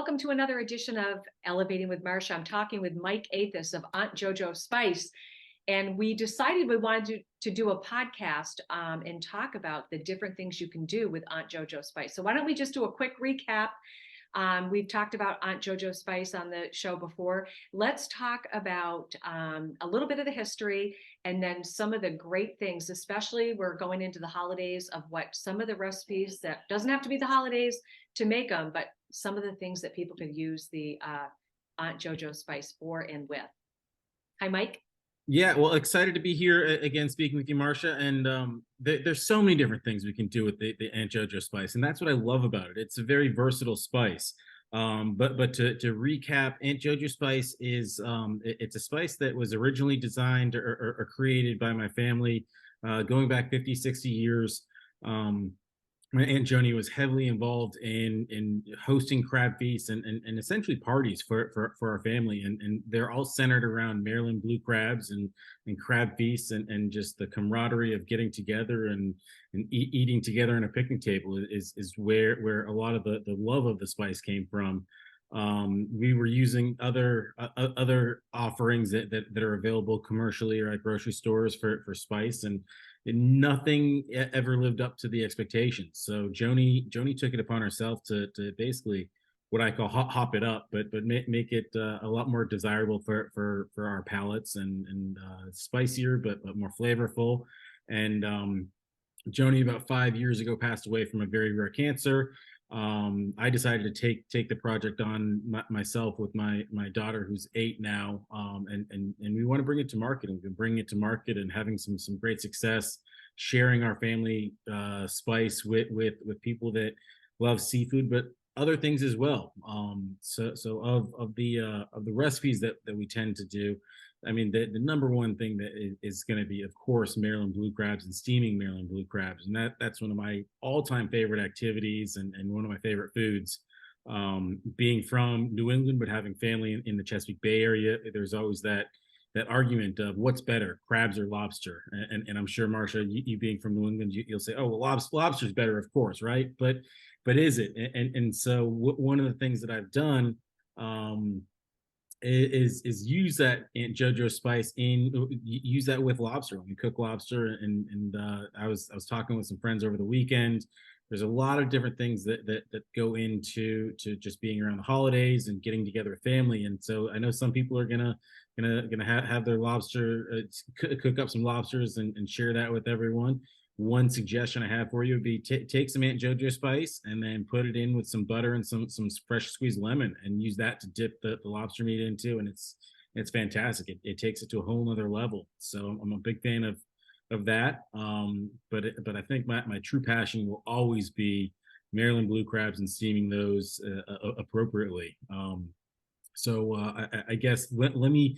welcome to another edition of Elevating with Marsha. I'm talking with Mike Athos of Aunt JoJo Spice, and we decided we wanted to do a podcast and talk about the different things you can do with Aunt JoJo Spice. So why don't we just do a quick recap? We've talked about Aunt JoJo Spice on the show before. Let's talk about a little bit of the history and then some of the great things, especially we're going into the holidays, of what some of the recipes that doesn't have to be the holidays to make them, but some of the things that people could use the Aunt JoJo Spice for and with. Hi, Mike. Yeah, well, excited to be here again, speaking with you, Marcia. And there's so many different things we can do with the Aunt JoJo spice, and that's what I love about it. It's a very versatile spice. But to recap, Aunt JoJo spice is it's a spice that was originally designed or created by my family, going back 50, 60 years. My Aunt Joni was heavily involved in hosting crab feasts and essentially parties for our family, and they're all centered around Maryland blue crabs and crab feasts and just the camaraderie of getting together and eating together on a picnic table is where a lot of the love of the spice came from. We were using other offerings that are available commercially or at grocery stores for spice, and nothing ever lived up to the expectations. So Joni took it upon herself to basically what I call hop it up, but make it a lot more desirable for our palates and spicier, but more flavorful. And Joni about 5 years ago passed away from a very rare cancer. I decided to take the project on myself with my daughter, who's 8 now, and we want to bring it to market. And we've been bringing it to market and having some great success, sharing our family spice with people that love seafood, but other things as well. So of the recipes that we tend to do, I mean, the number one thing that is going to be, of course, Maryland blue crabs and steaming Maryland blue crabs. And that's one of my all-time favorite activities and one of my favorite foods. Being from New England, but having family in the Chesapeake Bay area, there's always that argument of what's better, crabs or lobster. And I'm sure, Marcia, you being from New England, you'll say, oh, well, lobster's better, of course, right? But is it? And so one of the things that I've done is use that Aunt JoJo spice use that with lobster when we cook lobster. And I was talking with some friends over the weekend. There's a lot of different things that go into just being around the holidays and getting together with family. And so I know some people are gonna have their lobster, cook up some lobsters and share that with everyone. One suggestion I have for you would be take some Aunt JoJo spice and then put it in with some butter and some fresh squeezed lemon and use that to dip the lobster meat into, and it's fantastic. It takes it to a whole nother level. So I'm a big fan of that. But I think my true passion will always be Maryland blue crabs and steaming those appropriately. So I guess let me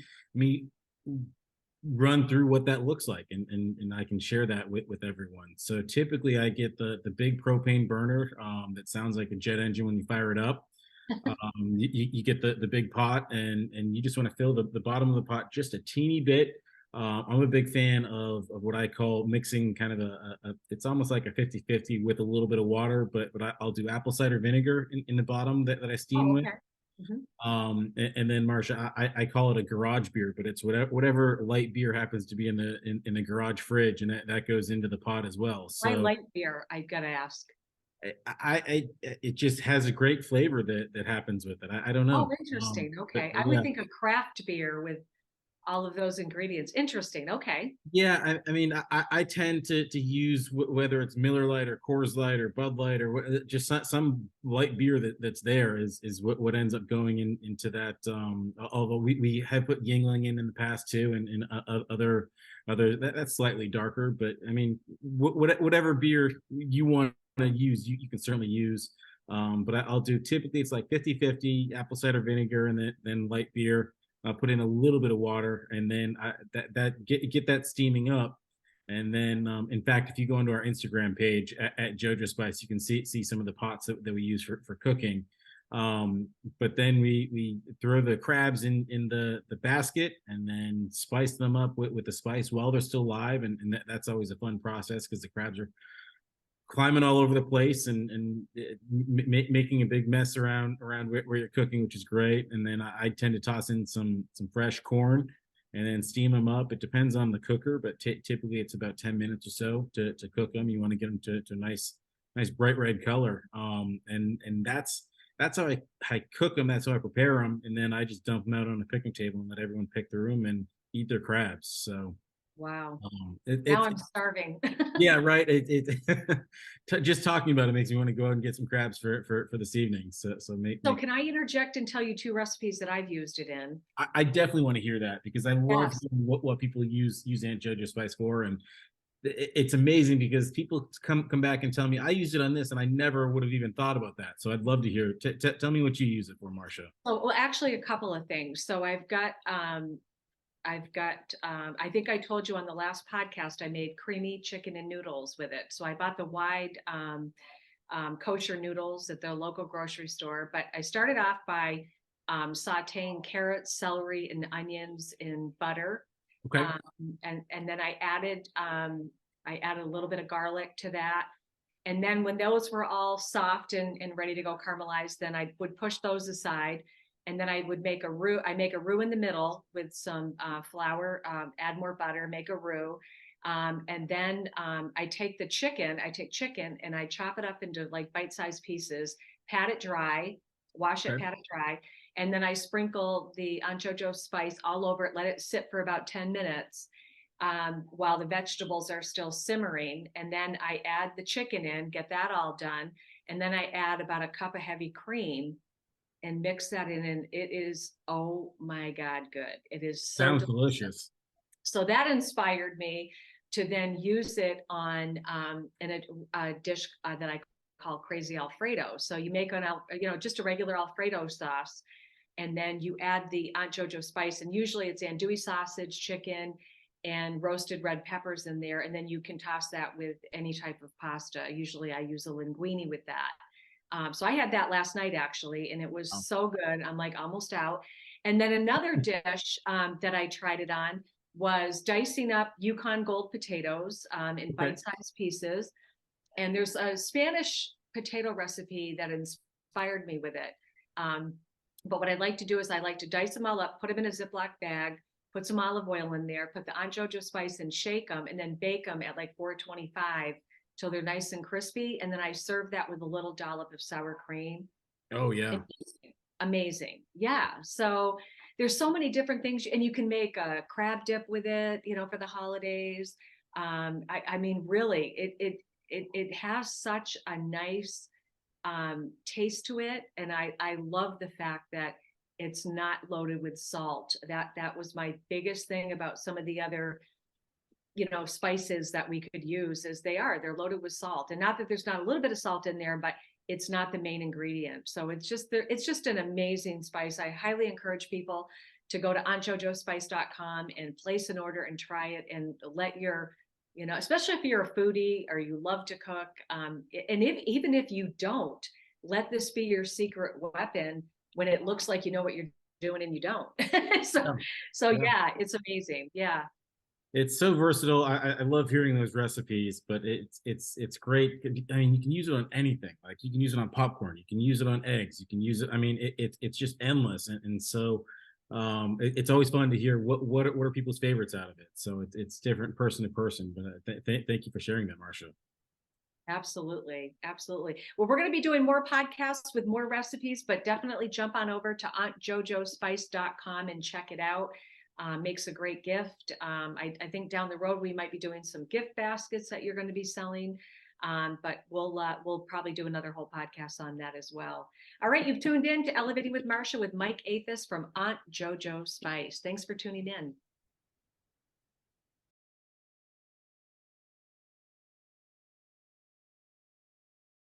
run through what that looks like, and I can share that with everyone. So typically I get the big propane burner that sounds like a jet engine when you fire it up. You get the big pot, and you just want to fill the bottom of the pot just a teeny bit. I'm a big fan of what I call mixing kind of it's almost like a 50-50 with a little bit of water, but I'll do apple cider vinegar in the bottom that I steam with. And then, Marcia, I call it a garage beer, but it's whatever light beer happens to be in the garage fridge, and that goes into the pot as well. So I like beer, I gotta ask. It just has a great flavor that happens with it. I don't Oh, know. interesting. But Okay. I would yeah. think a craft beer with all of those ingredients. Interesting. Okay. Yeah, I mean, I tend to use whether it's Miller Lite or Coors Light or Bud Light or just some light beer that's there is what ends up going into that. Although we have put Yingling in the past too, and other that's slightly darker. But I mean, whatever beer you want to use, you can certainly use. But I'll do typically it's like 50-50 apple cider vinegar and then light beer. I'll put in a little bit of water, and then get that steaming up. And then, in fact, if you go into our Instagram page at JoJo Spice, you can see some of the pots that we use for cooking. But then we throw the crabs in the basket and then spice them up with the spice while they're still live, and that's always a fun process because the crabs are climbing all over the place and making a big mess around where you're cooking, which is great. And then I tend to toss in some fresh corn and then steam them up. It depends on the cooker, but typically it's about 10 minutes or so to cook them. You want to get them to a nice bright red color. And that's how I cook them. That's how I prepare them. And then I just dump them out on the picnic table and let everyone pick their room and eat their crabs. So Wow. Now it's I'm starving. yeah, right. Just talking about it makes me want to go out and get some crabs for this evening. So can I interject and tell you two recipes that I've used it in? I definitely want to hear that because I love Yes. what people use Aunt JoJo spice for, and it's amazing because people come back and tell me I used it on this, and I never would have even thought about that. So I'd love to hear. Tell me what you use it for, Marcia. Oh, well, actually, a couple of things. So I think I told you on the last podcast, I made creamy chicken and noodles with it. So I bought the wide kosher noodles at the local grocery store. But I started off by sauteing carrots, celery, and onions in butter. Okay. And then I added a little bit of garlic to that. And then when those were all soft and ready to go caramelized, then I would push those aside. And then I would make a roux. I make a roux in the middle with some flour, add more butter, make a roux. And then I take chicken and I chop it up into like bite-sized pieces, pat it dry, wash it, Okay. pat it dry. And then I sprinkle the Aunt JoJo spice all over it, let it sit for about 10 minutes while the vegetables are still simmering. And then I add the chicken in, get that all done. And then I add about a cup of heavy cream and mix that in. And it is, oh my God, good. It is so Sounds delicious. delicious. So that inspired me to then use it on in a dish that I call Crazy Alfredo. So you make just a regular Alfredo sauce, and then you add the Aunt JoJo spice, and usually it's andouille sausage, chicken, and roasted red peppers in there. And then you can toss that with any type of pasta. Usually I use a linguine with that. So I had that last night actually, and it was Oh, so good. I'm like almost out. And then another dish that I tried it on was dicing up Yukon Gold potatoes in okay. bite-sized pieces. And there's a Spanish potato recipe that inspired me with it. But what I'd like to do is I like to dice them all up, put them in a Ziploc bag, put some olive oil in there, put the Aunt JoJo spice and shake them, and then bake them at like 425 till they're nice and crispy. And then I serve that with a little dollop of sour cream. Oh yeah. Amazing. Amazing. Yeah. So there's so many different things, and you can make a crab dip with it, for the holidays. I mean, really, it has such a nice taste to it, and I love the fact that it's not loaded with salt. That was my biggest thing about some of the other spices that we could use, is they're loaded with salt, and not that there's not a little bit of salt in there, but it's not the main ingredient. So it's just an amazing spice. I highly encourage people to go to auntjojospice.com and place an order and try it, and let especially if you're a foodie or you love to cook, and even if you don't, let this be your secret weapon when it looks like you know what you're doing and you don't. so Yeah. so Yeah. yeah, it's amazing. Yeah. It's so versatile. I love hearing those recipes, but it's great. I mean, you can use it on anything. Like you can use it on popcorn, you can use it on eggs, you can use it. I mean, it's just endless, and so it's always fun to hear what are people's favorites out of it. So it's different person to person. But thank you for sharing that, Marcia. Absolutely. Absolutely. Well, we're going to be doing more podcasts with more recipes, but definitely jump on over to auntjojospice.com and check it out. Makes a great gift. I think down the road we might be doing some gift baskets that you're going to be selling. But we'll probably do another whole podcast on that as well. All right, you've tuned in to Elevating with Marcia with Mike Athos from Aunt JoJo Spice. Thanks for tuning in.